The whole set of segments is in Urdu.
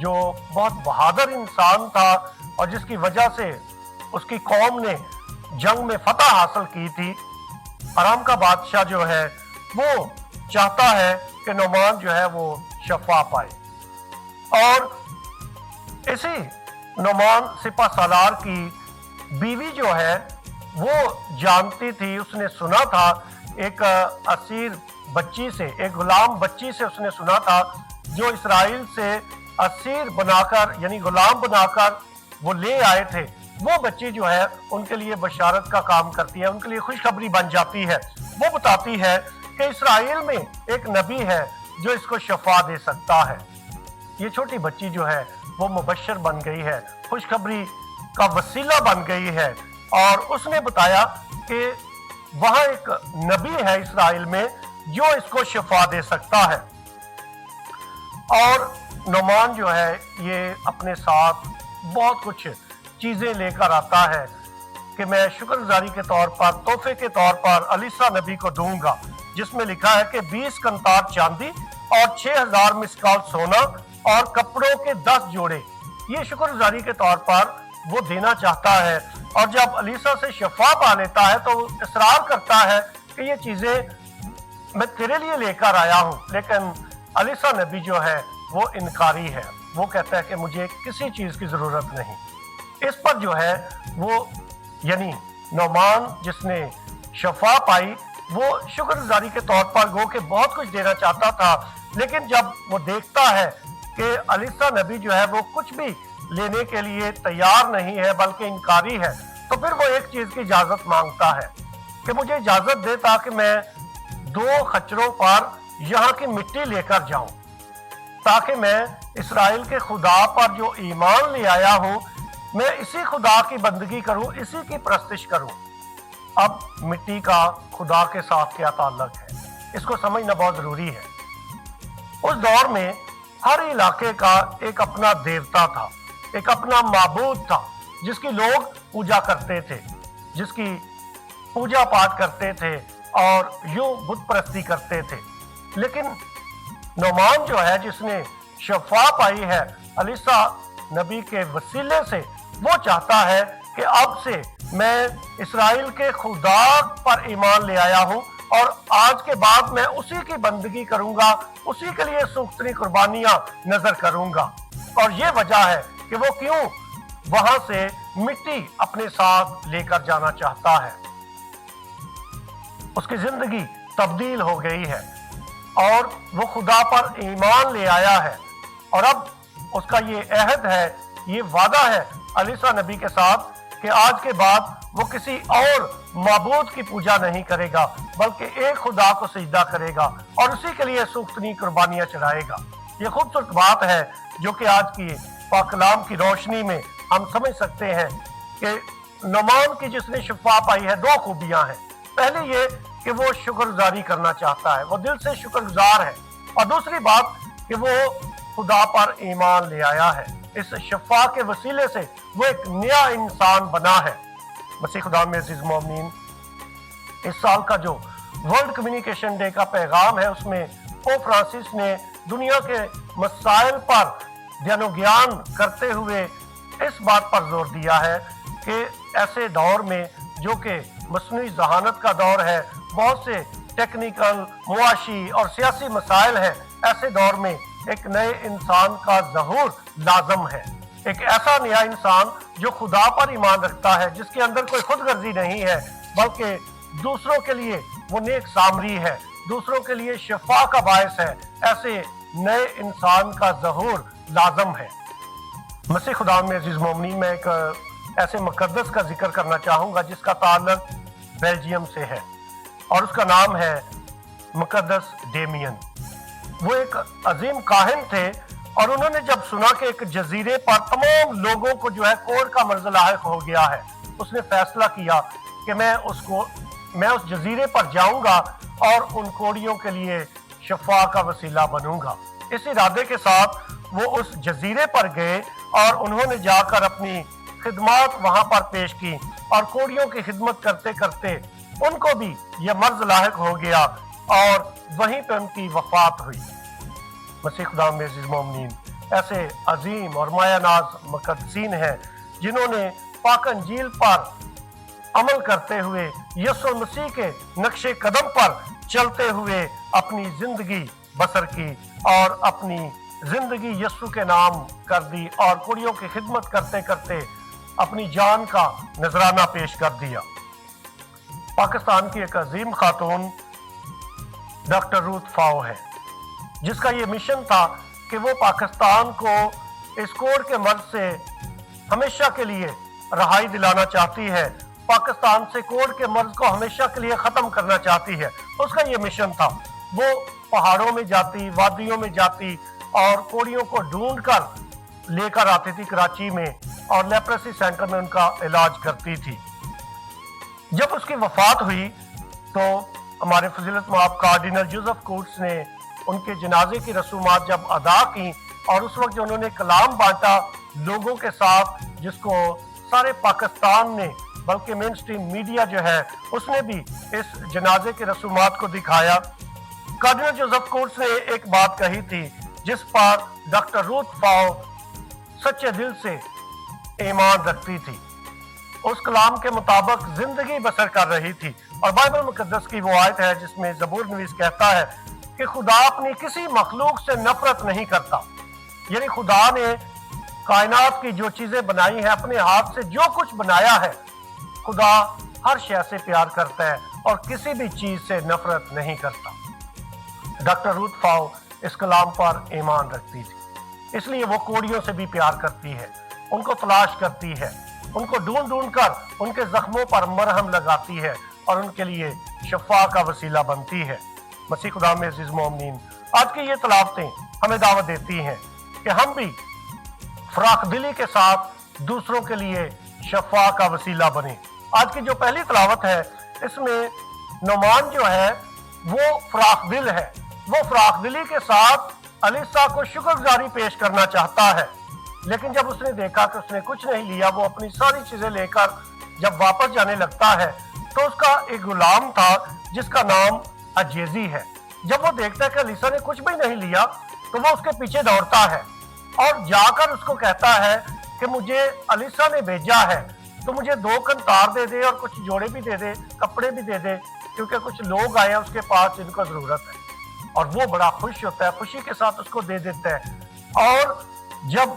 جو بہت بہادر انسان تھا اور جس کی وجہ سے اس کی قوم نے جنگ میں فتح حاصل کی تھی، ارام کا بادشاہ جو ہے وہ چاہتا ہے کہ نعمان جو ہے وہ شفا پائے۔ اور اسی نعمان سپہ سالار کی بیوی جو ہے وہ جانتی تھی، اس نے سنا تھا ایک اسیر بچی سے، ایک غلام بچی سے اس نے سنا تھا جو اسرائیل سے اسیر بنا کر یعنی غلام بنا کر وہ لے آئے تھے، وہ بچی جو ہے ان کے لیے بشارت کا کام کرتی ہے، ان کے لیے خوشخبری بن جاتی ہے۔ وہ بتاتی ہے کہ اسرائیل میں ایک نبی ہے جو اس کو شفا دے سکتا ہے۔ یہ چھوٹی بچی جو ہے وہ مبشر بن گئی ہے، خوشخبری کا وسیلہ بن گئی ہے، اور اس نے بتایا کہ وہاں ایک نبی ہے اسرائیل میں جو اس کو شفا دے سکتا ہے۔ اور نعمان جو ہے یہ اپنے ساتھ بہت کچھ چیزیں لے کر آتا ہے کہ میں شکر گزاری کے طور پر، تحفے کے طور پر الیسا نبی کو دوں گا، جس میں لکھا ہے کہ 20 قنطار چاندی اور 6000 مسکال سونا اور کپڑوں کے 10 جوڑے، یہ شکر گزاری کے طور پر وہ دینا چاہتا ہے۔ اور جب الیسا سے شفا پا لیتا ہے تو وہ اصرار کرتا ہے کہ یہ چیزیں میں تیرے لیے لے کر آیا ہوں، لیکن الیسا نبی جو ہے وہ انکاری ہے، وہ کہتا ہے کہ مجھے کسی چیز کی ضرورت نہیں۔ اس پر جو ہے وہ یعنی نعمان جس نے شفا پائی وہ شکر گزاری کے طور پر گو کہ بہت کچھ دینا چاہتا تھا، لیکن جب وہ دیکھتا ہے کہ الیسا نبی جو ہے وہ کچھ بھی لینے کے لیے تیار نہیں ہے بلکہ انکاری ہے، تو پھر وہ ایک چیز کی اجازت مانگتا ہے کہ مجھے اجازت دے تاکہ میں 2 خچروں پر یہاں کی مٹی لے کر جاؤں، تاکہ میں اسرائیل کے خدا پر جو ایمان لے آیا ہوں میں اسی خدا کی بندگی کروں، اسی کی پرستش کروں۔ اب مٹی کا خدا کے ساتھ کیا تعلق ہے، اس کو سمجھنا بہت ضروری ہے۔ اس دور میں ہر علاقے کا ایک اپنا دیوتا تھا، ایک اپنا معبود تھا جس کی لوگ پوجا کرتے تھے، جس کی پوجا پاٹ کرتے تھے اور یوں بت پرستی کرتے تھے۔ لیکن نعمان جو ہے جس نے شفا پائی ہے الیسا نبی کے وسیلے سے، وہ چاہتا ہے کہ اب سے میں اسرائیل کے خدا پر ایمان لے آیا ہوں اور آج کے بعد میں اسی کی بندگی کروں گا، اسی کے لیے سوختنی قربانیاں نظر کروں گا۔ اور یہ وجہ ہے کہ وہ کیوں وہاں سے مٹی اپنے ساتھ لے کر جانا چاہتا ہے۔ اس کی زندگی تبدیل ہو گئی ہے اور وہ خدا پر ایمان لے آیا ہے، اور اب اس کا یہ عہد ہے، یہ وعدہ ہے الیسا نبی کے ساتھ کہ آج کے بعد وہ کسی اور معبود کی پوجا نہیں کرے گا بلکہ ایک خدا کو سجدہ کرے گا اور اسی کے لیے سوختنی قربانیاں چڑھائے گا۔ یہ خوبصورت بات ہے جو کہ آج کی پاک کلام کی روشنی میں ہم سمجھ سکتے ہیں کہ نعمان کی جس نے شفا پائی ہے 2 خوبیاں ہیں۔ پہلے یہ کہ وہ شکر گزاری کرنا چاہتا ہے، وہ دل سے شکر گزار ہے، اور دوسری بات کہ وہ خدا پر ایمان لے آیا ہے۔ اس شفا کے وسیلے سے وہ ایک نیا انسان بنا ہے۔ مسیح خدا میں عزیز مومنین، اس سال کا جو ورلڈ کمیونیکیشن ڈے کا پیغام ہے اس میں پوپ فرانسس نے دنیا کے مسائل پر دھیان و گیان کرتے ہوئے اس بات پر زور دیا ہے کہ ایسے دور میں جو کہ مصنوعی ذہانت کا دور ہے، بہت سے ٹیکنیکل، معاشی اور سیاسی مسائل ہیں، ایسے دور میں ایک نئے انسان کا ظہور لازم ہے، ایک ایسا نیا انسان جو خدا پر ایمان رکھتا ہے، جس کے اندر کوئی خود غرضی نہیں ہے بلکہ دوسروں کے لیے وہ نیک سامری ہے، دوسروں کے لیے شفا کا باعث ہے۔ ایسے نئے انسان کا ظہور لازم ہے۔ مسیح خدا میں عزیز مومنین، میں ایک ایسے مقدس کا ذکر کرنا چاہوں گا جس کا تعلق بیلجیم سے ہے، اور اس کا نام ہے مقدس ڈیمین۔ وہ ایک عظیم کاہن تھے، اور انہوں نے جب سنا کہ ایک جزیرے پر تمام لوگوں کو جو ہے کوڑ کا مرض لاحق ہو گیا ہے، اس نے فیصلہ کیا کہ میں اس جزیرے پر جاؤں گا اور ان کوڑیوں کے لیے شفا کا وسیلہ بنوں گا۔ اس ارادے کے ساتھ وہ اس جزیرے پر گئے اور انہوں نے جا کر اپنی خدمات وہاں پر پیش کی، اور کوڑیوں کی خدمت کرتے کرتے ان کو بھی یہ مرض لاحق ہو گیا اور وہیں پہ ان کی وفات ہوئی۔ مسیح خدا میں عزیز مومنین، ایسے عظیم اور مایہ ناز مقدسین ہیں جنہوں نے پاک انجیل پر عمل کرتے ہوئے یسوع مسیح کے نقش قدم پر چلتے ہوئے اپنی زندگی بسر کی اور اپنی زندگی یسوع کے نام کر دی اور کوڑیوں کی خدمت کرتے کرتے اپنی جان کا نذرانہ پیش کر دیا۔ پاکستان کی ایک عظیم خاتون ڈاکٹر روت فاؤ ہے، جس کا یہ مشن تھا کہ وہ پاکستان کو اس کوڑ کے مرض سے ہمیشہ کے لیے رہائی دلانا چاہتی ہے، پاکستان سے کوڑ کے مرض کو ہمیشہ کے لیے ختم کرنا چاہتی ہے۔ اس کا یہ مشن تھا، وہ پہاڑوں میں جاتی، وادیوں میں جاتی اور کوڑیوں کو ڈھونڈ کر لے کر آتی تھی کراچی میں اور لیپریسی سینٹر میں ان کا علاج کرتی تھی۔ جب اس کی وفات ہوئی تو ہمارے فضیلت مآب کارڈینل جوزف کوٹس نے ان کے جنازے کی رسومات جب ادا کی اور اس وقت جو انہوں نے کلام بانٹا لوگوں کے ساتھ، جس کو سارے پاکستان نے بلکہ مین سٹریم میڈیا جو ہے اس نے بھی اس جنازے کے رسومات کو دکھایا، کارڈینل جوزف کوٹس نے ایک بات کہی تھی جس پر ڈاکٹر روت فاؤ سچے دل سے ایمان رکھتی تھی، اس کلام کے مطابق زندگی بسر کر رہی تھی، اور بائبل مقدس کی وہ آیت ہے جس میں زبور نویس کہتا ہے کہ خدا اپنی کسی مخلوق سے نفرت نہیں کرتا، یعنی خدا نے کائنات کی جو چیزیں بنائی ہیں، اپنے ہاتھ سے جو کچھ بنایا ہے، خدا ہر شے سے پیار کرتا ہے اور کسی بھی چیز سے نفرت نہیں کرتا۔ ڈاکٹر روت فاؤ اس کلام پر ایمان رکھتی تھی، اس لیے وہ کوڑیوں سے بھی پیار کرتی ہے، ان کو تلاش کرتی ہے، ان کو ڈھونڈ ڈھونڈ کر ان کے زخموں پر مرہم لگاتی ہے اور ان کے لیے شفا کا وسیلہ بنتی ہے۔ مسیح خدا میں عزیز مومنین، آج کی یہ تلاوتیں ہمیں دعوت دیتی ہیں کہ ہم بھی فراخ دلی کے ساتھ دوسروں کے لیے شفا کا وسیلہ بنیں۔ آج کی جو پہلی تلاوت ہے اس میں نعمان جو ہے وہ فراخ دل ہے، وہ فراخ دلی کے ساتھ الیسا کو شکر گزاری پیش کرنا چاہتا ہے، لیکن جب اس نے دیکھا کہ اس نے کچھ نہیں لیا، وہ اپنی ساری چیزیں لے کر جب واپس جانے لگتا ہے تو اس کا ایک غلام تھا جس کا نام اجیزی ہے، جب وہ دیکھتا ہے کہ الیسا نے کچھ بھی نہیں لیا تو وہ اس کے پیچھے دوڑتا ہے اور جا کر اس کو کہتا ہے کہ مجھے الیسا نے بھیجا ہے تو مجھے 2 کنتار دے دے اور کچھ جوڑے بھی دے دے، کپڑے بھی دے دے، کیونکہ کچھ لوگ آئے ہیں اس کے پاس جن کو ضرورت ہے۔ اور وہ بڑا خوش ہوتا ہے، خوشی کے ساتھ اس کو دے دیتا ہے، اور جب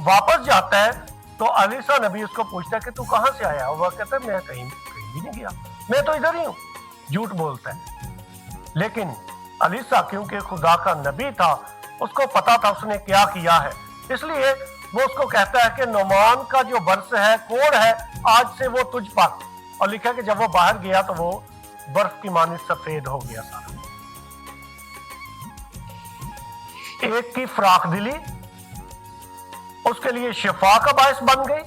واپس جاتا ہے تو الیسا نبی اس کو پوچھتا ہے کہ تو کہاں سے آیا؟ وہ کہتا ہے میں کہیں بھی نہیں گیا، میں تو ادھر ہی ہوں، جھوٹ بولتا ہے۔ لیکن الیسا کیونکہ خدا کا نبی تھا، اس کو پتا تھا اس نے کیا کیا ہے، اس لیے وہ اس کو کہتا ہے کہ نعمان کا جو برس ہے، کوڑ ہے، آج سے وہ تجھ پر، اور لکھا کہ جب وہ باہر گیا تو وہ برف کی مانند سفید ہو گیا سارا۔ ایک کی فراخ دلی اس کے لیے شفا کا باعث بن گئی،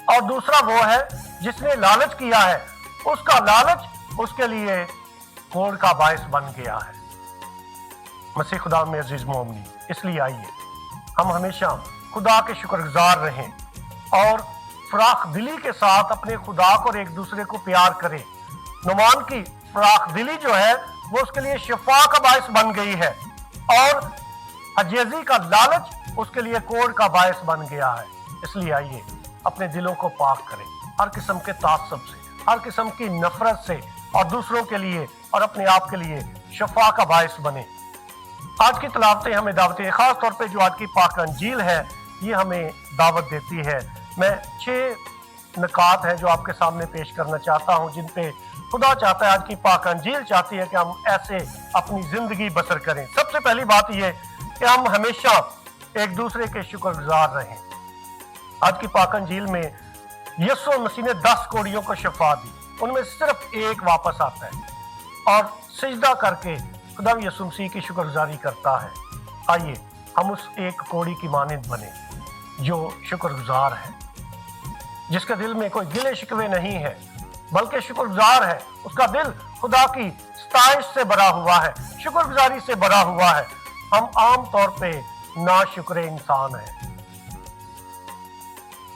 اور دوسرا وہ ہے جس نے لالچ کیا ہے، اس کا لالچ اس کے لیے کوڑ کا باعث بن گیا ہے۔ مسیح خدا میں عزیز مومنین، اس لیے آئیے ہم ہمیشہ خدا کے شکر گزار رہیں اور فراخ دلی کے ساتھ اپنے خدا کو اور ایک دوسرے کو پیار کریں۔ نعمان کی فراخ دلی جو ہے وہ اس کے لیے شفا کا باعث بن گئی ہے، اور اجیزی کا لالچ اس کے لیے کوڑ کا باعث بن گیا ہے۔ اس لیے آئیے اپنے دلوں کو پاک کریں ہر قسم کے تعصب سے، ہر قسم کی نفرت سے، اور دوسروں کے لیے اور اپنے آپ کے لیے شفا کا باعث بنے۔ آج کی تلاوتیں ہمیں دعوتیں، خاص طور پہ جو آج کی پاک انجیل ہے یہ ہمیں دعوت دیتی ہے۔ میں 6 نکات ہیں جو آپ کے سامنے پیش کرنا چاہتا ہوں جن پہ خدا چاہتا ہے، آج کی پاک انجیل چاہتی ہے کہ ہم ایسے اپنی زندگی بسر کریں۔ سب سے پہلی بات یہ کہ ہم ہمیشہ ایک دوسرے کے شکر گزار رہیں۔ آج کی پاک انجیل میں یسوع مسیح نے 10 کوڑیوں کو شفا دی، ان میں صرف ایک واپس آتا ہے اور سجدہ کر کے خدا یسوع مسیح کی شکر گزاری کرتا ہے۔ آئیے ہم اس ایک کوڑی کی مانند بنیں جو شکر گزار ہے، جس کے دل میں کوئی گلے شکوے نہیں ہے بلکہ شکر گزار ہے، اس کا دل خدا کی ستائش سے بھرا ہوا ہے، شکر گزاری سے بھرا ہوا ہے۔ ہم عام طور پہ ناشکر انسان ہیں،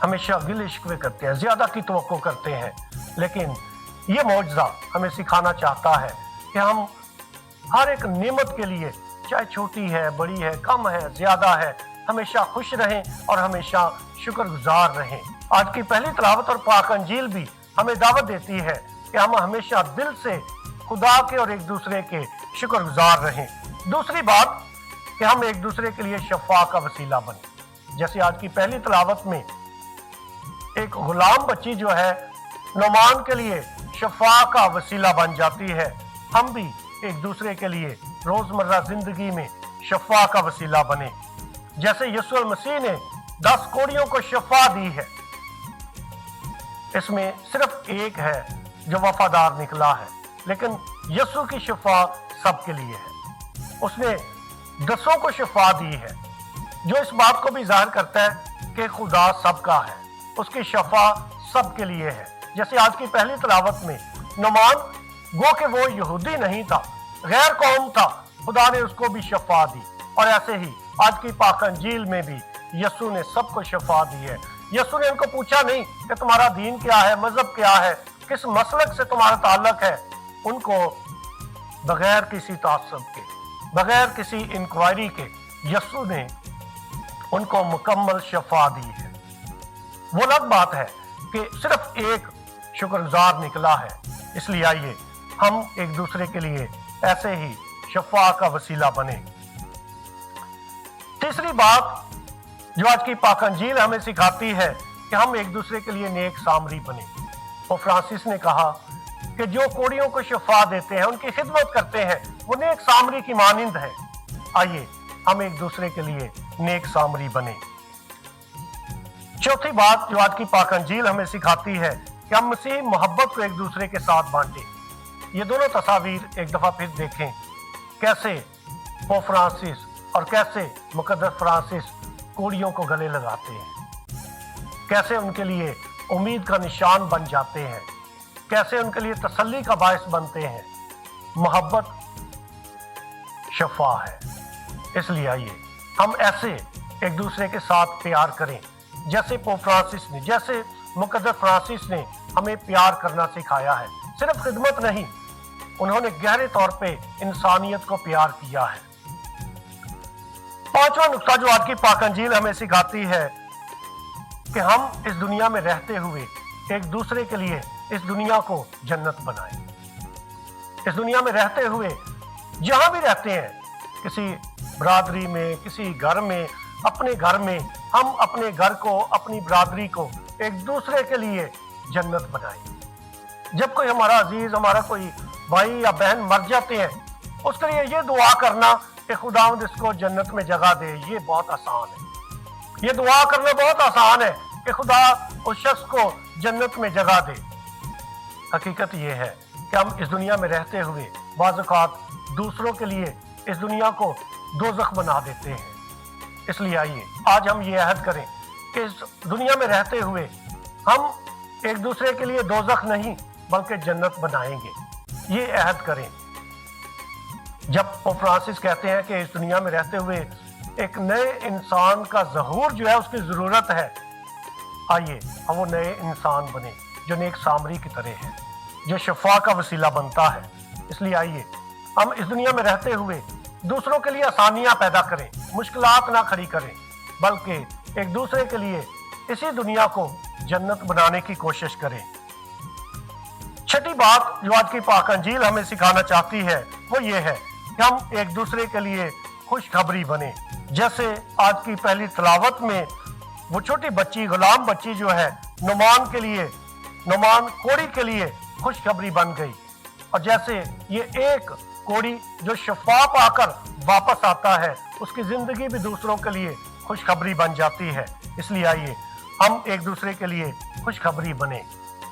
ہمیشہ گلے شکوے کرتے ہیں، زیادہ کی توقع کرتے ہیں، لیکن یہ معجزہ ہمیں سکھانا چاہتا ہے کہ ہم ہر ایک نعمت کے لیے، چاہے چھوٹی ہے، بڑی ہے، کم ہے، زیادہ ہے، ہمیشہ خوش رہیں اور ہمیشہ شکر گزار رہیں۔ آج کی پہلی تلاوت اور پاک انجیل بھی ہمیں دعوت دیتی ہے کہ ہم ہمیشہ دل سے خدا کے اور ایک دوسرے کے شکر گزار رہیں۔ دوسری بات کہ ہم ایک دوسرے کے لیے شفاء کا وسیلہ بنیں۔ جیسے آج کی پہلی تلاوت میں ایک غلام بچی جو ہے نعمان کے لیے شفاء کا وسیلہ بن جاتی ہے، ہم بھی ایک دوسرے کے لیے روزمرہ زندگی میں شفاء کا وسیلہ بنے۔ جیسے یسوع المسیح نے 10 کوڑیوں کو شفاء دی ہے، اس میں صرف ایک ہے جو وفادار نکلا ہے، لیکن یسوع کی شفاء سب کے لیے ہے۔ اس نے 10 کو شفاء دی ہے، جو اس بات کو بھی ظاہر کرتا ہے کہ خدا سب کا ہے، اس کی شفاء سب کے لیے ہے۔ جیسے آج کی پہلی تلاوت میں نعمان گو کہ وہ یہودی نہیں تھا، غیر قوم تھا، خدا نے اس کو بھی شفاء دی، اور ایسے ہی آج کی پاک انجیل میں بھی یسوع نے سب کو شفاء دی ہے۔ یسوع نے ان کو پوچھا نہیں کہ تمہارا دین کیا ہے، مذہب کیا ہے، کس مسلک سے تمہارا تعلق ہے۔ ان کو بغیر کسی تعصب کے، بغیر کسی انکوائری کے یسوع نے ان کو مکمل شفاء دی ہے۔ وہ الگ بات ہے کہ صرف ایک شکر گزار نکلا ہے۔ اس لیے آئیے ہم ایک دوسرے کے لیے ایسے ہی شفاء کا وسیلہ بنے۔ تیسری بات جو آج کی پاک انجیل ہمیں سکھاتی ہے کہ ہم ایک دوسرے کے لیے نیک سامری بنے۔ وہ فرانسس نے کہا کہ جو کوڑیوں کو شفاء دیتے ہیں، ان کی خدمت کرتے ہیں، وہ نیک سامری کی مانند ہے۔ آئیے ہم ایک دوسرے کے لیے نیک سامری بنے۔ چوتھی بات جو آج کی پاک انجیل ہمیں سکھاتی ہے کہ ہم مسیح محبت کو ایک دوسرے کے ساتھ بانٹیں۔ یہ دونوں تصاویر ایک دفعہ پھر دیکھیں، کیسے پوپ فرانسس اور کیسے مقدس فرانسس کوڑیوں کو گلے لگاتے ہیں، کیسے ان کے لیے امید کا نشان بن جاتے ہیں، کیسے ان کے لیے تسلی کا باعث بنتے ہیں۔ محبت شفاء ہے۔ اس لیے آئیے ہم ایسے ایک دوسرے کے ساتھ پیار کریں، جیسے پوپ فرانسس نے، جیسے مقدس فرانسس نے ہمیں پیار کرنا سکھایا ہے۔ صرف خدمت نہیں، انہوں نے گہرے طور پہ انسانیت کو پیار کیا ہے۔ پانچواں نقطہ جو آج کی پاک انجیل ہمیں سکھاتی ہے کہ ہم اس دنیا میں رہتے ہوئے ایک دوسرے کے لیے اس دنیا کو جنت بنائیں۔ اس دنیا میں رہتے ہوئے جہاں بھی رہتے ہیں، کسی برادری میں، کسی گھر میں، اپنے گھر میں، ہم اپنے گھر کو، اپنی برادری کو ایک دوسرے کے لیے جنت بنائیں۔ جب کوئی ہمارا عزیز، ہمارا کوئی بھائی یا بہن مر جاتے ہیں، اس کے لیے یہ دعا کرنا کہ خداوند اس کو جنت میں جگہ دے، یہ بہت آسان ہے۔ یہ دعا کرنا بہت آسان ہے کہ خدا اس شخص کو جنت میں جگہ دے۔ حقیقت یہ ہے کہ ہم اس دنیا میں رہتے ہوئے بعض اوقات دوسروں کے لیے اس دنیا کو دوزخ بنا دیتے ہیں۔ اس لیے آئیے آج ہم یہ عہد کریں کہ اس دنیا میں رہتے ہوئے ہم ایک دوسرے کے لیے دوزخ نہیں بلکہ جنت بنائیں گے۔ یہ عہد کریں۔ جب پوپ فرانسس کہتے ہیں کہ اس دنیا میں رہتے ہوئے ایک نئے انسان کا ظہور جو ہے اس کی ضرورت ہے، آئیے ہم وہ نئے انسان بنے جو نیک سامری کی طرح ہے، جو شفاء کا وسیلہ بنتا ہے۔ اس لیے آئیے ہم اس دنیا میں رہتے ہوئے دوسروں کے لیے آسانیاں پیدا کریں، مشکلات نہ کھڑی کریں، بلکہ ایک دوسرے کے لیے اسی دنیا کو جنت بنانے کی کوشش کریں۔ چھٹی بات جو آج کی پاک انجیل ہمیں سکھانا چاہتی ہے وہ یہ ہے کہ ہم ایک دوسرے کے لیے خوشخبری بنیں۔ جیسے آج کی پہلی تلاوت میں وہ چھوٹی بچی، غلام بچی جو ہے نعمان کے لیے، نعمان کوڑی کے لیے خوشخبری بن گئی، اور جیسے یہ ایک کوڑی جو شفا پا کر واپس آتا ہے، اس کی زندگی بھی دوسروں کے لیے خوشخبری بن جاتی ہے۔ اس لیے آئیے ہم ایک دوسرے کے لیے خوشخبری بنیں،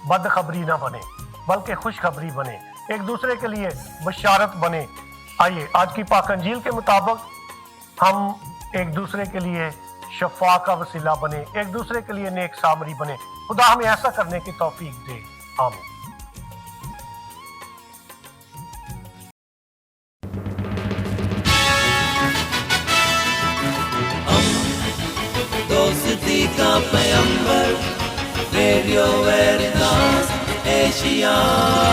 بدخبری نہ بنیں بلکہ خوشخبری بنیں، ایک دوسرے کے لیے بشارت بنیں۔ آئیے آج کی پاک انجیل کے مطابق ہم ایک دوسرے کے لیے شفا کا وسیلہ بنے، ایک دوسرے کے لیے نیک سامری بنے۔ خدا ہمیں ایسا کرنے کی توفیق دے، آمین۔ دوستی کا پیمبر، ریڈیو ویریتاس ایشیا۔